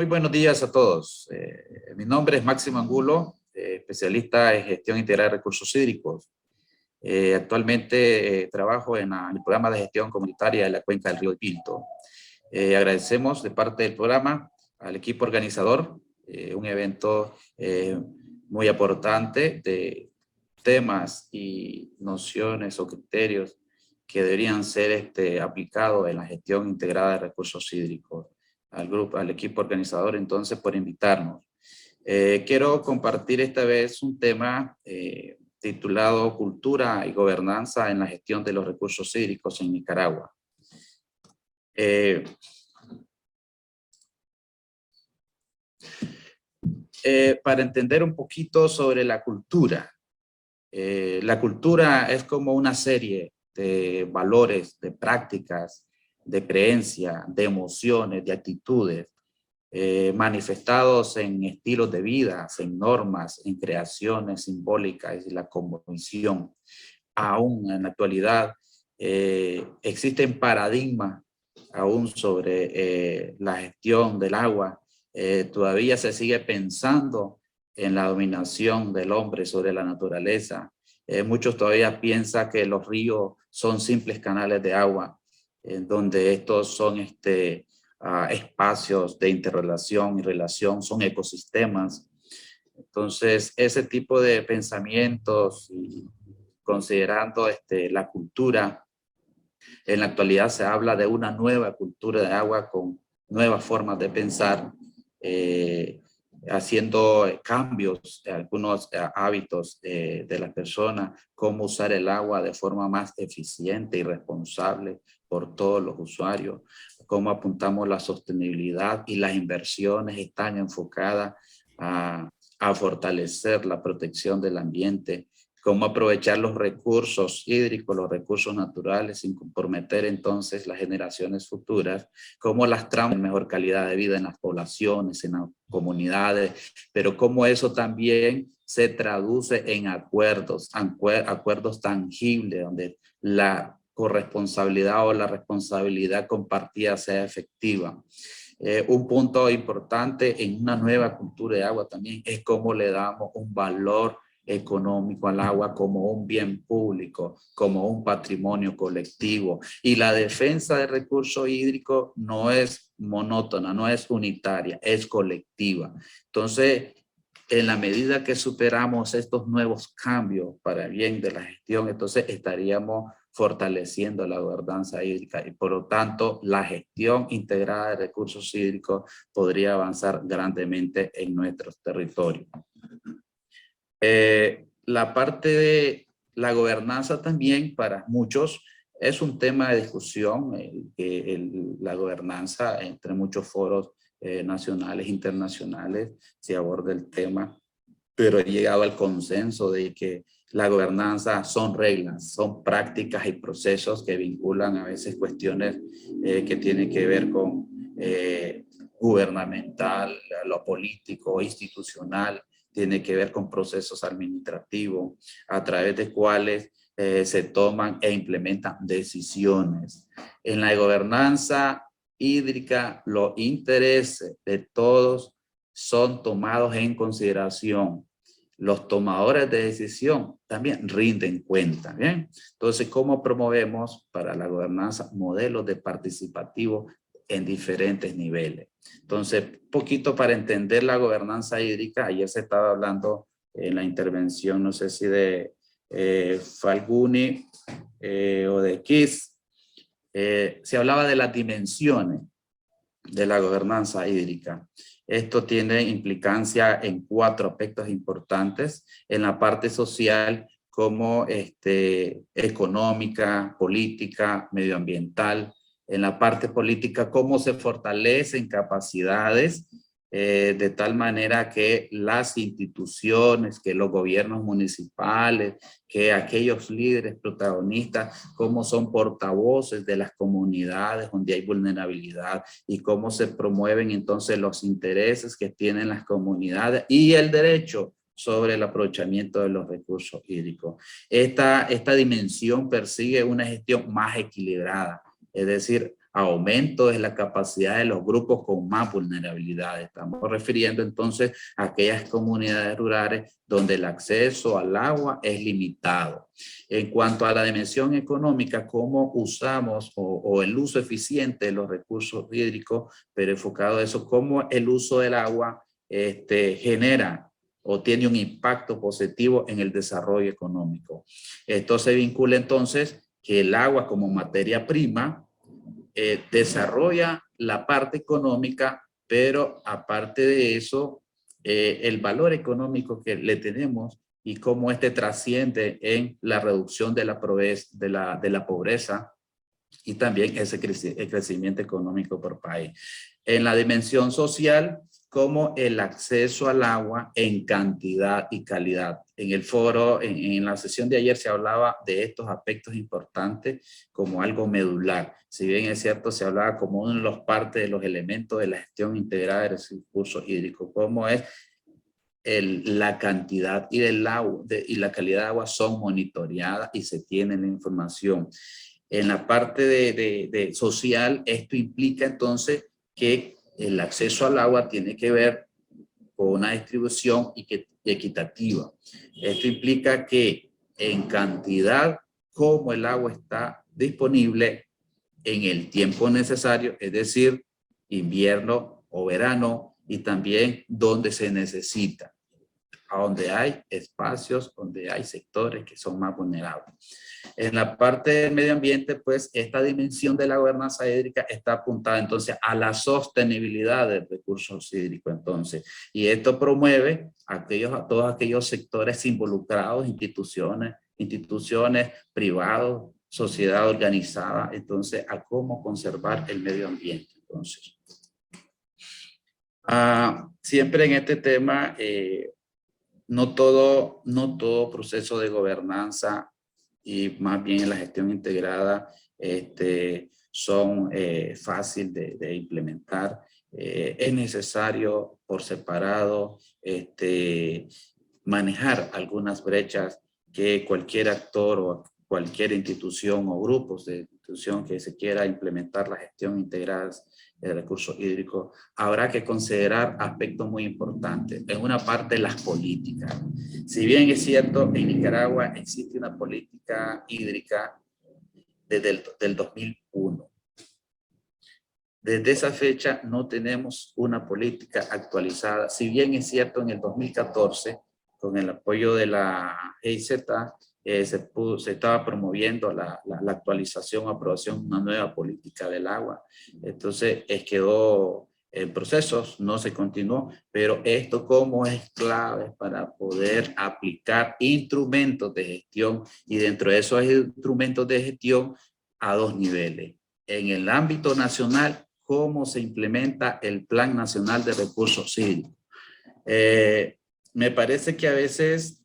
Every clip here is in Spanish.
Muy buenos días a todos. Mi nombre es Máximo Angulo, especialista en gestión integral de recursos hídricos. Actualmente trabajo en el programa de gestión comunitaria de la cuenca del río Pinto. Agradecemos de parte del programa al equipo organizador, un evento muy importante de temas y nociones o criterios que deberían ser aplicados en la gestión integrada de recursos hídricos. Al equipo organizador, entonces, por invitarnos. Quiero compartir esta vez un tema titulado Cultura y Gobernanza en la Gestión de los Recursos Hídricos en Nicaragua. Para entender un poquito sobre la cultura. La cultura es como una serie de valores, de prácticas, de creencias, de emociones, de actitudes, manifestados en estilos de vida, en normas, en creaciones simbólicas y la cosmovisión. Aún en la actualidad existen paradigmas aún sobre la gestión del agua. Todavía se sigue pensando en la dominación del hombre sobre la naturaleza. Muchos todavía piensan que los ríos son simples canales de agua, en donde estos son espacios de interrelación y relación, son ecosistemas. Entonces, ese tipo de pensamientos, y considerando la cultura, en la actualidad se habla de una nueva cultura de agua con nuevas formas de pensar, haciendo cambios en algunos hábitos de las personas, cómo usar el agua de forma más eficiente y responsable por todos los usuarios, cómo apuntamos la sostenibilidad y las inversiones están enfocadas a fortalecer la protección del ambiente, cómo aprovechar los recursos hídricos, los recursos naturales, sin comprometer entonces las generaciones futuras, cómo las tramas mejor calidad de vida en las poblaciones, en las comunidades, pero cómo eso también se traduce en acuerdos tangibles, donde la corresponsabilidad o la responsabilidad compartida sea efectiva. Un punto importante en una nueva cultura de agua también es cómo le damos un valor económico al agua como un bien público, como un patrimonio colectivo. Y la defensa del recurso hídrico no es monótona, no es unitaria, es colectiva. Entonces, en la medida que superamos estos nuevos cambios para el bien de la gestión, entonces estaríamos fortaleciendo la gobernanza hídrica y por lo tanto la gestión integrada de recursos hídricos podría avanzar grandemente en nuestros territorios. La parte de la gobernanza también para muchos es un tema de discusión, la gobernanza entre muchos foros nacionales, internacionales, se aborda el tema, pero he llegado al consenso de que la gobernanza son reglas, son prácticas y procesos que vinculan a veces cuestiones que tienen que ver con gubernamental, lo político, institucional, tiene que ver con procesos administrativos a través de cuales se toman e implementan decisiones. En la gobernanza hídrica, los intereses de todos son tomados en consideración. Los tomadores de decisión también rinden cuenta, ¿bien? Entonces, ¿cómo promovemos para la gobernanza modelos de participativo en diferentes niveles? Entonces, poquito para entender la gobernanza hídrica, ayer se estaba hablando en la intervención, no sé si de Falguni o de Kiss, se hablaba de las dimensiones de la gobernanza hídrica. Esto tiene implicancia en 4 aspectos importantes, en la parte social como económica, política, medioambiental, en la parte política cómo se fortalecen capacidades de tal manera que las instituciones, que los gobiernos municipales, que aquellos líderes protagonistas, cómo son portavoces de las comunidades donde hay vulnerabilidad y cómo se promueven entonces los intereses que tienen las comunidades y el derecho sobre el aprovechamiento de los recursos hídricos. Esta dimensión persigue una gestión más equilibrada, es decir, aumento de la capacidad de los grupos con más vulnerabilidad. Estamos refiriendo entonces a aquellas comunidades rurales donde el acceso al agua es limitado. En cuanto a la dimensión económica, cómo usamos o el uso eficiente de los recursos hídricos, pero enfocado a eso, cómo el uso del agua genera o tiene un impacto positivo en el desarrollo económico. Esto se vincula entonces que el agua como materia prima desarrolla la parte económica, pero aparte de eso, el valor económico que le tenemos y cómo trasciende en la reducción de la pobreza y también el crecimiento económico por país. En la dimensión social, como el acceso al agua en cantidad y calidad. En el foro, en la sesión de ayer se hablaba de estos aspectos importantes como algo medular. Si bien es cierto, se hablaba como uno de los partes de los elementos de la gestión integrada de recursos hídricos, como es la cantidad y la calidad de agua son monitoreadas y se tiene la información. En la parte de social, esto implica entonces que el acceso al agua tiene que ver con una distribución equitativa. Esto implica que en cantidad, como el agua está disponible en el tiempo necesario, es decir, invierno o verano, y también donde se necesita, a donde hay espacios, donde hay sectores que son más vulnerables. En la parte del medio ambiente, pues esta dimensión de la gobernanza hídrica está apuntada entonces a la sostenibilidad del recurso hídrico entonces, y esto promueve a todos aquellos sectores involucrados, instituciones privados, sociedad organizada, entonces a cómo conservar el medio ambiente. Entonces, siempre en este tema, no todo proceso de gobernanza y más bien en la gestión integrada son fácil de implementar. Es necesario por separado manejar algunas brechas que cualquier actor o cualquier institución o grupos de institución que se quiera implementar la gestión integrada de recursos hídricos, habrá que considerar aspectos muy importantes. En una parte, las políticas. Si bien es cierto, en Nicaragua existe una política hídrica desde el 2001. Desde esa fecha no tenemos una política actualizada. Si bien es cierto, en el 2014, con el apoyo de la GIZ, se estaba promoviendo la actualización, aprobación de una nueva política del agua. Entonces, quedó en procesos, no se continuó, pero esto como es clave para poder aplicar instrumentos de gestión, y dentro de esos instrumentos de gestión a dos niveles. En el ámbito nacional, cómo se implementa el Plan Nacional de Recursos Hídricos. Me parece que a veces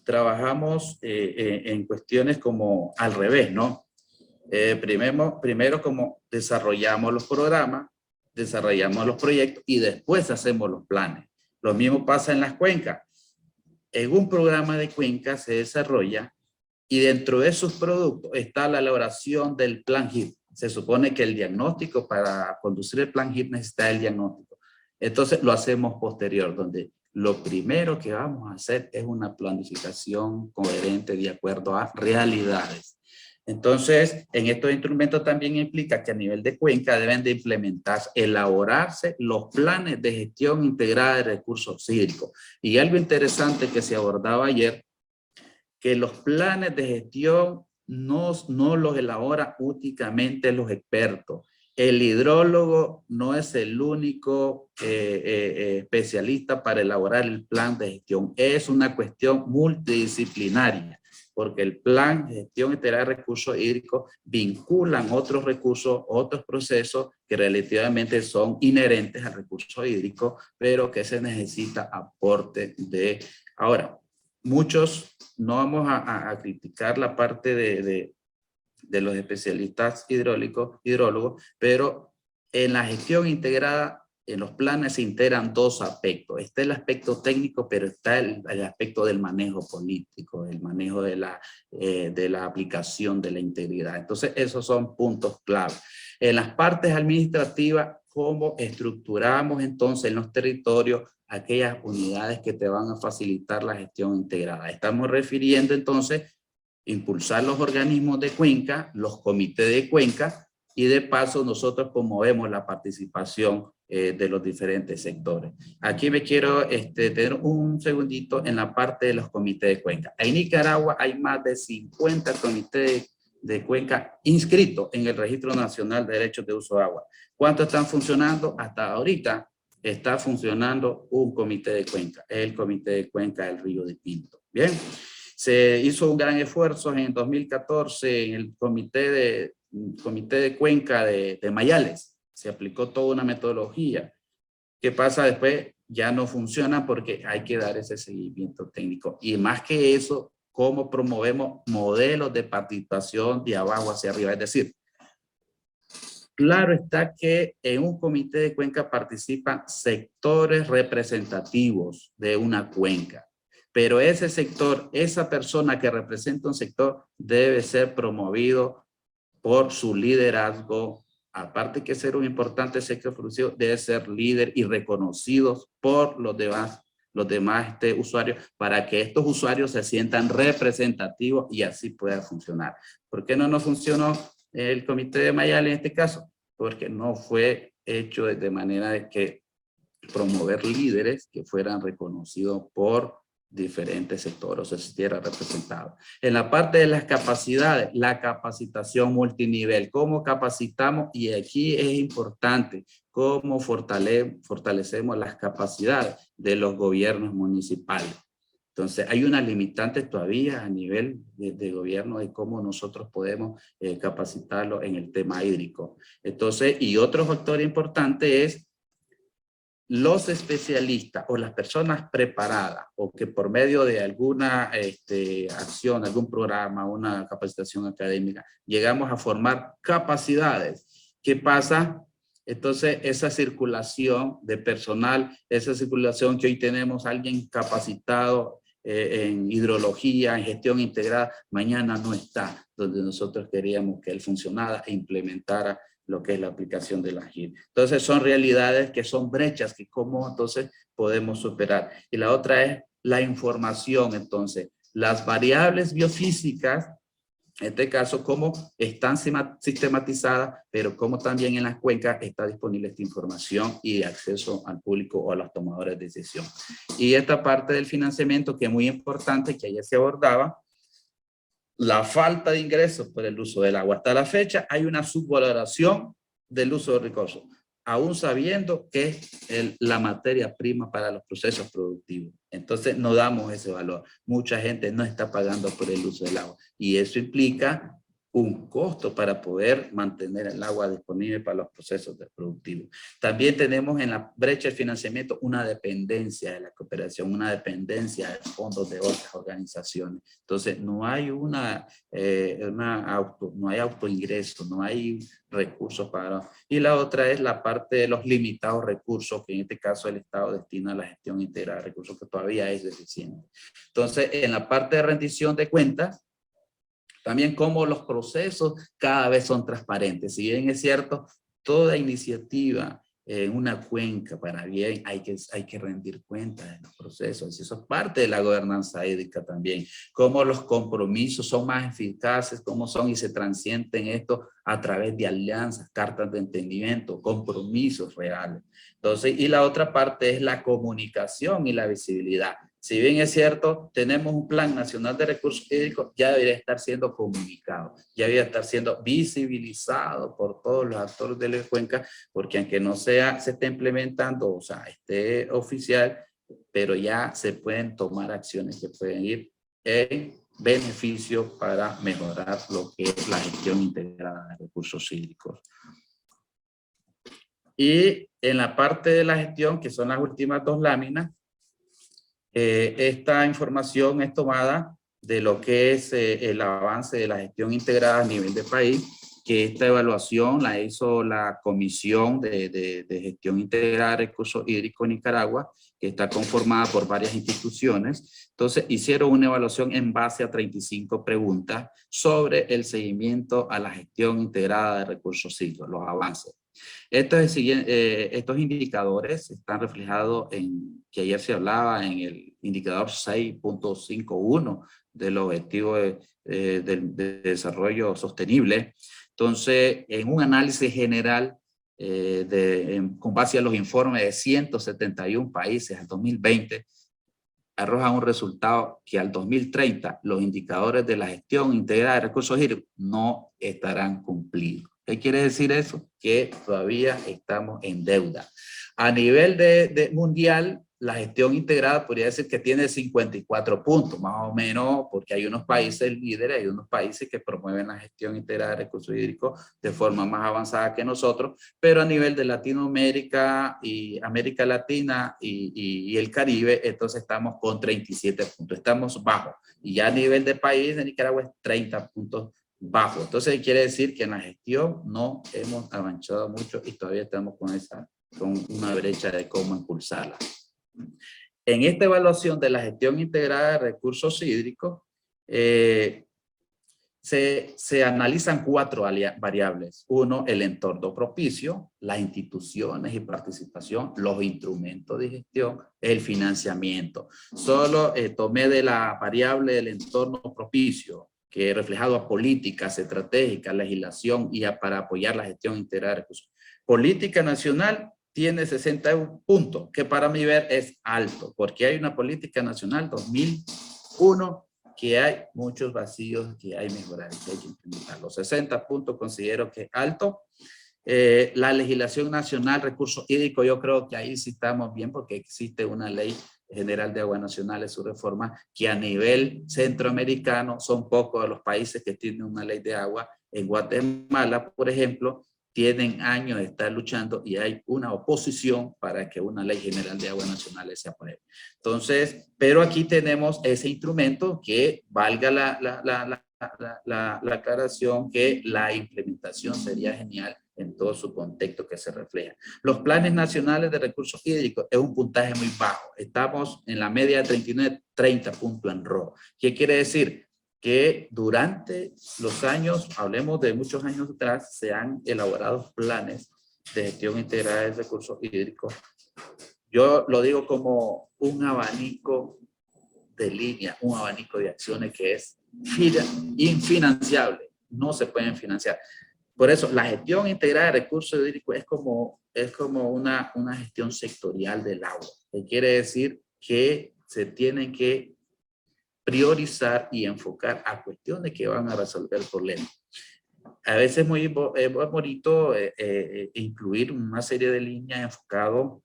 trabajamos en cuestiones como al revés, ¿no? Primero como desarrollamos los programas, desarrollamos los proyectos y después hacemos los planes. Lo mismo pasa en las cuencas. En un programa de cuenca se desarrolla y dentro de esos productos está la elaboración del plan HIP. Se supone que el diagnóstico, para conducir el plan HIP necesita el diagnóstico. Entonces lo hacemos posterior, donde lo primero que vamos a hacer es una planificación coherente de acuerdo a realidades. Entonces, en estos instrumentos también implica que a nivel de cuenca deben de implementarse, elaborarse los planes de gestión integrada de recursos hídricos. Y algo interesante que se abordaba ayer, que los planes de gestión no los elaboran únicamente los expertos. El hidrólogo no es el único especialista para elaborar el plan de gestión. Es una cuestión multidisciplinaria, porque el plan de gestión integral de recursos hídricos vinculan otros recursos, otros procesos que relativamente son inherentes al recurso hídrico, pero que se necesita aporte de... Ahora, muchos, no vamos a criticar la parte de los especialistas hidrólogos, pero en la gestión integrada en los planes se integran dos aspectos. Está el aspecto técnico, pero está el aspecto del manejo político, el manejo de la aplicación de la integridad. Entonces, esos son puntos clave. En las partes administrativas, ¿cómo estructuramos entonces en los territorios aquellas unidades que te van a facilitar la gestión integrada? Estamos refiriendo entonces impulsar los organismos de cuenca, los comités de cuenca, y de paso nosotros promovemos la participación de los diferentes sectores. Aquí me quiero tener un segundito en la parte de los comités de cuenca. En Nicaragua hay más de 50 comités de cuenca inscritos en el Registro Nacional de Derechos de Uso de Agua. ¿Cuántos están funcionando? Hasta ahorita está funcionando un comité de cuenca, el comité de cuenca del Río de Pinto. Bien, se hizo un gran esfuerzo en 2014 en el comité de cuenca de Mayales. Se aplicó toda una metodología. ¿Qué pasa después? Ya no funciona porque hay que dar ese seguimiento técnico. Y más que eso, ¿cómo promovemos modelos de participación de abajo hacia arriba? Es decir, claro está que en un comité de cuenca participan sectores representativos de una cuenca. Pero ese sector, esa persona que representa un sector debe ser promovido por su liderazgo. Aparte que ser un importante sector producido, debe ser líder y reconocidos por los demás usuarios para que estos usuarios se sientan representativos y así pueda funcionar. ¿Por qué no nos funcionó el comité de Mayales en este caso? Porque no fue hecho de manera de que promover líderes que fueran reconocidos por diferentes sectores, o sea, si estuviera representado. En la parte de las capacidades, la capacitación multinivel, ¿cómo capacitamos? Y aquí es importante cómo fortalecemos las capacidades de los gobiernos municipales. Entonces, hay una limitante todavía a nivel de gobierno de cómo nosotros podemos capacitarlo en el tema hídrico. Entonces, y otro factor importante es los especialistas o las personas preparadas o que por medio de alguna acción, algún programa, una capacitación académica, llegamos a formar capacidades. ¿Qué pasa? Entonces, esa circulación de personal, esa circulación que hoy tenemos, alguien capacitado en hidrología, en gestión integrada, mañana no está donde nosotros queríamos que él funcionara e implementara lo que es la aplicación de la GIL. Entonces son realidades que son brechas que cómo entonces podemos superar. Y la otra es la información, entonces, las variables biofísicas, en este caso, cómo están sistematizadas, pero cómo también en las cuencas está disponible esta información y de acceso al público o a los tomadores de decisión. Y esta parte del financiamiento que es muy importante, que ayer se abordaba, la falta de ingresos por el uso del agua. Hasta la fecha hay una subvaloración del uso de recursos, aún sabiendo que es la materia prima para los procesos productivos. Entonces no damos ese valor. Mucha gente no está pagando por el uso del agua y eso implica un costo para poder mantener el agua disponible para los procesos productivos. También tenemos en la brecha de financiamiento una dependencia de la cooperación, una dependencia de fondos de otras organizaciones. Entonces, no hay no hay autoingreso, no hay recursos para... Y la otra es la parte de los limitados recursos, que en este caso el Estado destina a la gestión integrada de recursos, que todavía es deficiente. Entonces, en la parte de rendición de cuentas, también cómo los procesos cada vez son transparentes. Si bien es cierto, toda iniciativa en una cuenca para bien hay que rendir cuentas de los procesos. Eso es parte de la gobernanza hídrica también. Cómo los compromisos son más eficaces, cómo son y se transcienden esto a través de alianzas, cartas de entendimiento, compromisos reales. Entonces, y la otra parte es la comunicación y la visibilidad. Si bien es cierto, tenemos un Plan Nacional de Recursos Hídricos, ya debería estar siendo comunicado, ya debería estar siendo visibilizado por todos los actores de la cuenca, porque aunque no se esté implementando, o sea, esté oficial, pero ya se pueden tomar acciones que pueden ir en beneficio para mejorar lo que es la gestión integrada de recursos hídricos. Y en la parte de la gestión, que son las últimas dos láminas, esta información es tomada de lo que es el avance de la gestión integrada a nivel de país que esta evaluación la hizo la Comisión de Gestión Integrada de Recursos Hídricos en Nicaragua, que está conformada por varias instituciones. Entonces, hicieron una evaluación en base a 35 preguntas sobre el seguimiento a la gestión integrada de recursos hídricos, los avances. Estos indicadores están reflejados en, que ayer se hablaba, en el indicador 6.51 del objetivo de desarrollo sostenible. Entonces, en un análisis general con base a los informes de 171 países al 2020, arroja un resultado que al 2030 los indicadores de la gestión integrada de recursos hídricos no estarán cumplidos. ¿Qué quiere decir eso? Que todavía estamos en deuda. A nivel mundial, la gestión integrada podría decir que tiene 54 puntos, más o menos, porque hay unos países líderes, hay unos países que promueven la gestión integrada de recursos hídricos de forma más avanzada que nosotros, pero a nivel de Latinoamérica y América Latina y el Caribe, entonces estamos con 37 puntos, estamos bajos. Y ya a nivel de país, de Nicaragua es 30 puntos bajo. Entonces quiere decir que en la gestión no hemos avanzado mucho y todavía estamos con una brecha de cómo impulsarla. En esta evaluación de la gestión integrada de recursos hídricos, se analizan 4 variables. Uno, el entorno propicio, las instituciones y participación, los instrumentos de gestión, el financiamiento. Solo tomé de la variable del entorno propicio, que he reflejado a políticas estratégicas, legislación y para apoyar la gestión integrada de recursos. Política nacional tiene 61 puntos, que para mí ver es alto, porque hay una política nacional 2001 que hay muchos vacíos que hay que mejorar, que hay que implementar. Los 60 puntos considero que es alto. La legislación nacional, recursos hídricos, yo creo que ahí sí estamos bien porque existe una ley general de aguas nacionales, su reforma, que a nivel centroamericano son pocos de los países que tienen una ley de agua. En Guatemala, por ejemplo, tienen años de estar luchando y hay una oposición para que una ley general de aguas nacionales se apruebe. Entonces, pero aquí tenemos ese instrumento que valga la aclaración que la implementación sería genial en todo su contexto que se refleja. Los planes nacionales de recursos hídricos es un puntaje muy bajo. Estamos en la media de 39, 30 puntos en rojo. ¿Qué quiere decir? Que durante los años, hablemos de muchos años atrás, se han elaborado planes de gestión integrada de recursos hídricos. Yo lo digo como un abanico de líneas, un abanico de acciones que es infinanciable, no se pueden financiar. Por eso, la gestión integrada de recursos hídricos es como una gestión sectorial del agua, que quiere decir que se tienen que priorizar y enfocar a cuestiones que van a resolver el problema. A veces es muy bonito incluir una serie de líneas enfocadas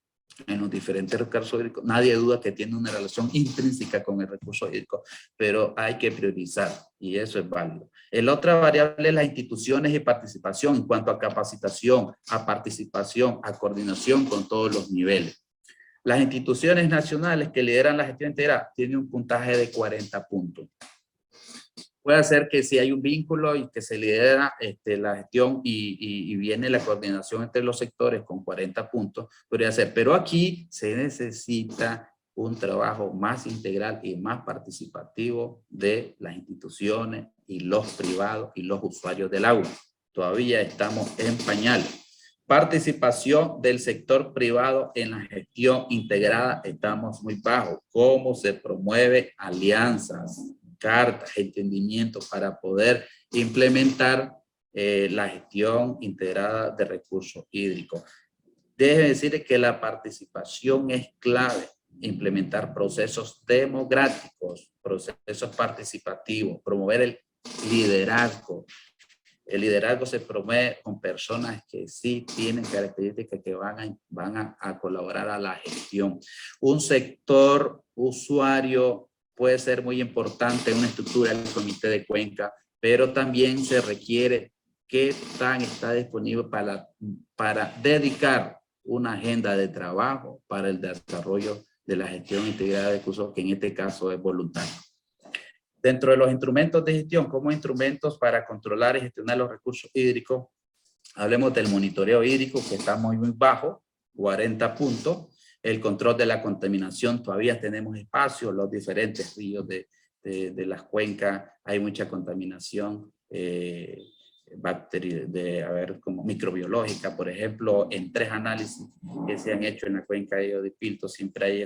en los diferentes recursos hídricos. Nadie duda que tiene una relación intrínseca con el recurso hídrico, pero hay que priorizar y eso es válido. La otra variable es las instituciones y participación en cuanto a capacitación, a participación, a coordinación con todos los niveles. Las instituciones nacionales que lideran la gestión integrada tienen un puntaje de 40 puntos. Puede ser que si hay un vínculo y que se lidera la gestión y viene la coordinación entre los sectores con 40 puntos, podría ser. Pero aquí se necesita un trabajo más integral y más participativo de las instituciones y los privados y los usuarios del agua. Todavía estamos en pañales. Participación del sector privado en la gestión integrada, estamos muy bajos. ¿Cómo se promueve alianzas, cartas, entendimientos para poder implementar la gestión integrada de recursos hídricos? Déjenme decirles que la participación es clave. Implementar procesos democráticos, procesos participativos, promover el liderazgo. El liderazgo se promueve con personas que sí tienen características que van a colaborar a la gestión. Un sector usuario puede ser muy importante, una estructura del comité de cuenca, pero también se requiere qué tan está disponible para dedicar una agenda de trabajo para el desarrollo de la gestión integrada de recursos, que en este caso es voluntario. Dentro de los instrumentos de gestión, como instrumentos para controlar y gestionar los recursos hídricos, hablemos del monitoreo hídrico, que está muy bajo, 40 puntos. El control de la contaminación, todavía tenemos espacio, los diferentes ríos de las cuencas, hay mucha contaminación como microbiológica, por ejemplo, en 3 análisis que se han hecho en la cuenca de Odipilto, siempre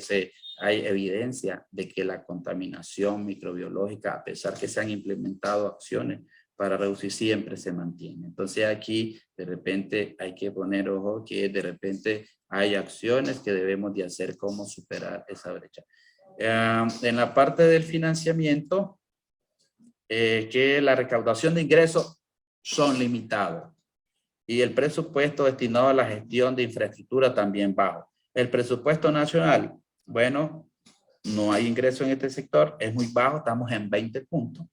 hay evidencia de que la contaminación microbiológica, a pesar que se han implementado acciones para reducir, siempre se mantiene. Entonces aquí de repente hay que poner ojo que de repente hay acciones que debemos de hacer como superar esa brecha. En la parte del financiamiento, que la recaudación de ingresos son limitados y el presupuesto destinado a la gestión de infraestructura también bajo. El presupuesto nacional, bueno, no hay ingreso en este sector, es muy bajo, estamos en 20 puntos.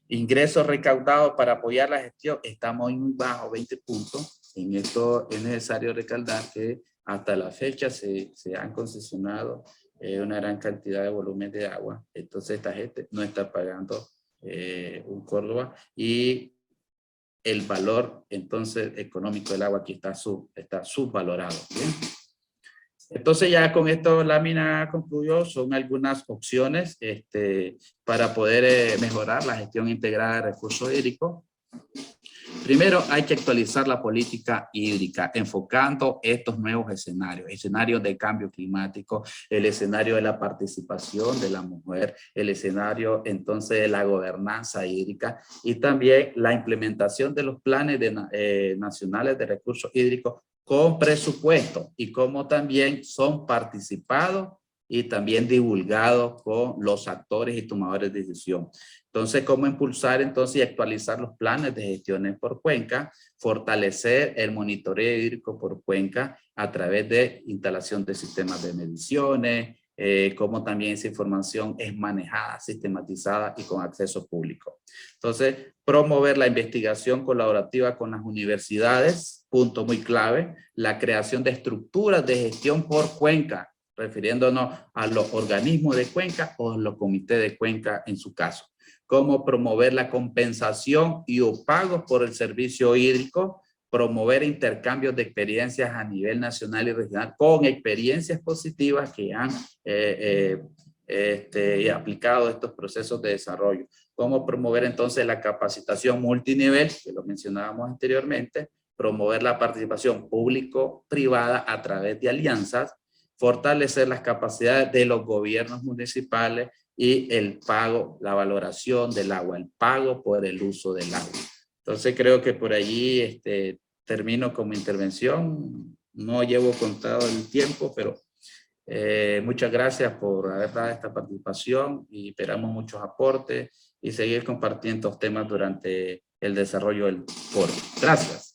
Ingresos recaudados para apoyar la gestión, estamos muy bajo, 20 puntos. En esto es necesario recalcar que hasta la fecha se han concesionado una gran cantidad de volumen de agua. Entonces esta gente no está pagando un Córdoba y el valor entonces económico del agua aquí está subvalorado. ¿Bien? Entonces ya con esto lámina concluyó, son algunas opciones para poder mejorar la gestión integrada de recursos hídricos. Primero hay que actualizar la política hídrica, enfocando estos nuevos escenarios de cambio climático, el escenario de la participación de la mujer, el escenario entonces de la gobernanza hídrica y también la implementación de los planes nacionales de recursos hídricos con presupuesto y cómo también son participados y también divulgados con los actores y tomadores de decisión. Entonces, cómo impulsar entonces y actualizar los planes de gestiones por cuenca, fortalecer el monitoreo hídrico por cuenca a través de instalación de sistemas de mediciones, cómo también esa información es manejada, sistematizada y con acceso público. Entonces, promover la investigación colaborativa con las universidades, punto muy clave, la creación de estructuras de gestión por cuenca, refiriéndonos a los organismos de cuenca o los comités de cuenca en su caso. Cómo promover la compensación y o pagos por el servicio hídrico, promover intercambios de experiencias a nivel nacional y regional con experiencias positivas que han aplicado estos procesos de desarrollo. Cómo promover entonces la capacitación multinivel, que lo mencionábamos anteriormente, promover la participación público-privada a través de alianzas, fortalecer las capacidades de los gobiernos municipales y el pago, la valoración del agua, el pago por el uso del agua. Entonces creo que por allí termino con mi intervención. No llevo contado el tiempo, pero muchas gracias por haber dado esta participación y esperamos muchos aportes y seguir compartiendo estos temas durante el desarrollo del foro. Gracias.